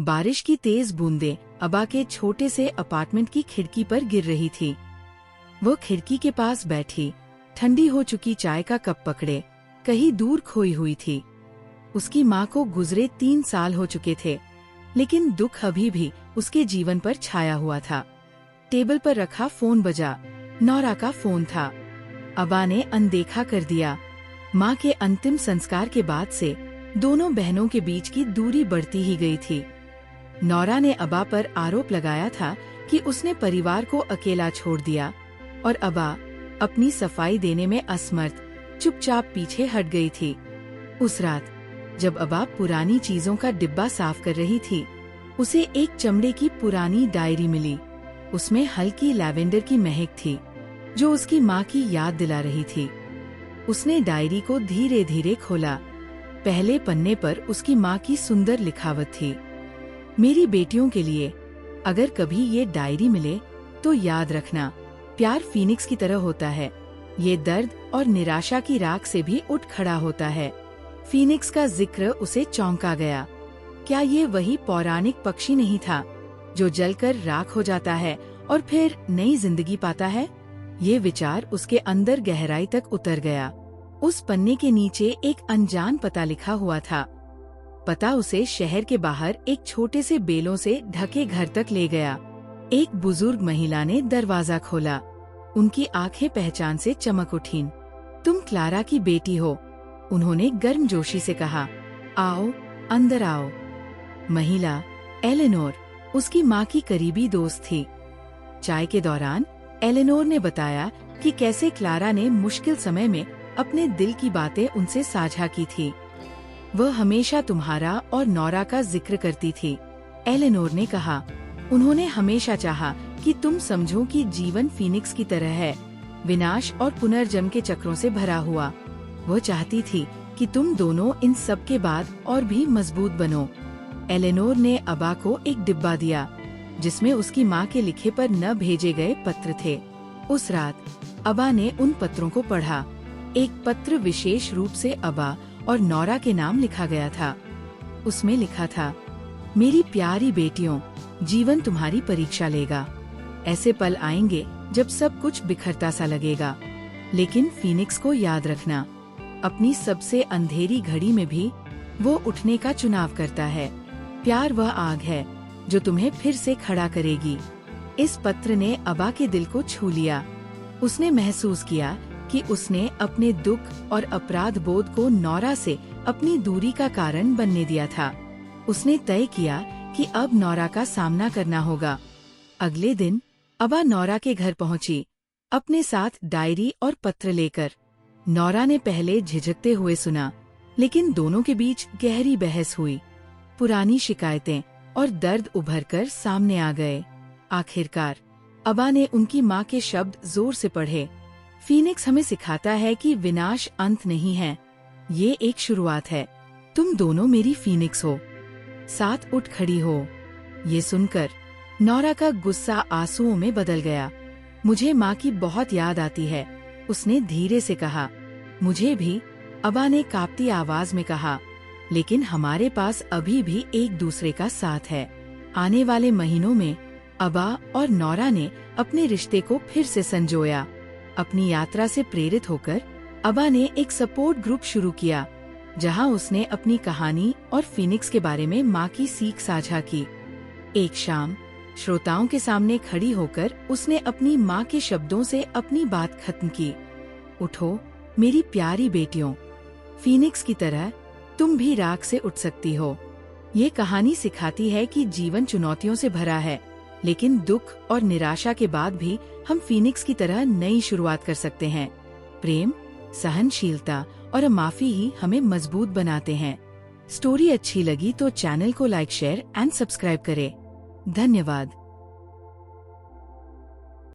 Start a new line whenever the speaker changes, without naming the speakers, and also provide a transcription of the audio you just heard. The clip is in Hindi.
बारिश की तेज बूंदें अबा के छोटे से अपार्टमेंट की खिड़की पर गिर रही थी। वो खिड़की के पास बैठी, ठंडी हो चुकी चाय का कप पकड़े, कहीं दूर खोई हुई थी। उसकी माँ को गुजरे 3 साल हो चुके थे, लेकिन दुख अभी भी उसके जीवन पर छाया हुआ था। टेबल पर रखा फोन बजा, नौरा का फोन था। अबा ने अनदेखा कर दिया। माँ के अंतिम संस्कार के बाद से दोनों बहनों के बीच की दूरी बढ़ती ही गई थी। नौरा ने अबा पर आरोप लगाया था कि उसने परिवार को अकेला छोड़ दिया और अबा अपनी सफाई देने में असमर्थ चुपचाप पीछे हट गई थी। उस रात जब अबा पुरानी चीजों का डिब्बा साफ कर रही थी, उसे एक चमड़े की पुरानी डायरी मिली। उसमें हल्की लैवेंडर की महक थी, जो उसकी माँ की याद दिला रही थी। उसने डायरी को धीरे धीरे खोला। पहले पन्ने पर उसकी माँ की सुंदर लिखावट थी। मेरी बेटियों के लिए, अगर कभी ये डायरी मिले तो याद रखना, प्यार फीनिक्स की तरह होता है। ये दर्द और निराशा की राख से भी उठ खड़ा होता है। फीनिक्स का जिक्र उसे चौंका गया। क्या ये वही पौराणिक पक्षी नहीं था जो जलकर राख हो जाता है और फिर नई जिंदगी पाता है? ये विचार उसके अंदर गहराई तक उतर गया। उस पन्ने के नीचे एक अनजान पता लिखा हुआ था। पता उसे शहर के बाहर एक छोटे से बेलों से ढके घर तक ले गया। एक बुजुर्ग महिला ने दरवाजा खोला। उनकी आंखें पहचान से चमक उठीं। तुम क्लारा की बेटी हो, उन्होंने गर्मजोशी से कहा। आओ, अंदर आओ। महिला एलेनोर उसकी माँ की करीबी दोस्त थी। चाय के दौरान एलेनोर ने बताया कि कैसे क्लारा ने मुश्किल समय में अपने दिल की बातें उनसे साझा की थी। वह हमेशा तुम्हारा और नौरा का जिक्र करती थी, एलेनोर ने कहा। उन्होंने हमेशा चाहा कि तुम समझो कि जीवन फीनिक्स की तरह है, विनाश और पुनर्जन्म के चक्रों से भरा हुआ। वह चाहती थी कि तुम दोनों इन सब के बाद और भी मजबूत बनो। एलेनोर ने अबा को एक डिब्बा दिया, जिसमें उसकी माँ के लिखे पर न भेजे गए पत्र थे। उस रात अबा ने उन पत्रों को पढ़ा। एक पत्र विशेष रूप से अबा और नौरा के नाम लिखा गया था। उसमें लिखा था, मेरी प्यारी बेटियों, जीवन तुम्हारी परीक्षा लेगा। ऐसे पल आएंगे जब सब कुछ बिखरता सा लगेगा, लेकिन फीनिक्स को याद रखना, अपनी सबसे अंधेरी घड़ी में भी वो उठने का चुनाव करता है। प्यार वह आग है जो तुम्हें फिर से खड़ा करेगी। इस पत्र ने अबा के दिल को छू लिया। उसने महसूस किया कि उसने अपने दुख और अपराध बोध को नौरा से अपनी दूरी का कारण बनने दिया था। उसने तय किया कि अब नौरा का सामना करना होगा। अगले दिन अबा नौरा के घर पहुंची, अपने साथ डायरी और पत्र लेकर। नौरा ने पहले झिझकते हुए सुना, लेकिन दोनों के बीच गहरी बहस हुई। पुरानी शिकायतें और दर्द उभरकर सामने आ गए। आखिरकार अबा ने उनकी माँ के शब्द जोर से पढ़े। फीनिक्स हमें सिखाता है कि विनाश अंत नहीं है, ये एक शुरुआत है। तुम दोनों मेरी फीनिक्स हो, साथ उठ खड़ी हो। ये सुनकर नौरा का गुस्सा आंसुओं में बदल गया। मुझे माँ की बहुत याद आती है, उसने धीरे से कहा। मुझे भी, अबा ने कांपती आवाज में कहा, लेकिन हमारे पास अभी भी एक दूसरे का साथ है। आने वाले महीनों में अबा और नौरा ने अपने रिश्ते को फिर से संजोया। अपनी यात्रा से प्रेरित होकर अबा ने एक सपोर्ट ग्रुप शुरू किया, जहां उसने अपनी कहानी और फीनिक्स के बारे में माँ की सीख साझा की। एक शाम श्रोताओं के सामने खड़ी होकर उसने अपनी माँ के शब्दों से अपनी बात खत्म की। उठो मेरी प्यारी बेटियों, फीनिक्स की तरह तुम भी राख से उठ सकती हो। ये कहानी सिखाती है कि जीवन चुनौतियों से भरा है, लेकिन दुख और निराशा के बाद भी हम फीनिक्स की तरह नई शुरुआत कर सकते हैं। प्रेम, सहनशीलता और माफी ही हमें मजबूत बनाते हैं। स्टोरी अच्छी लगी तो चैनल को लाइक, शेयर एंड सब्सक्राइब करें। धन्यवाद।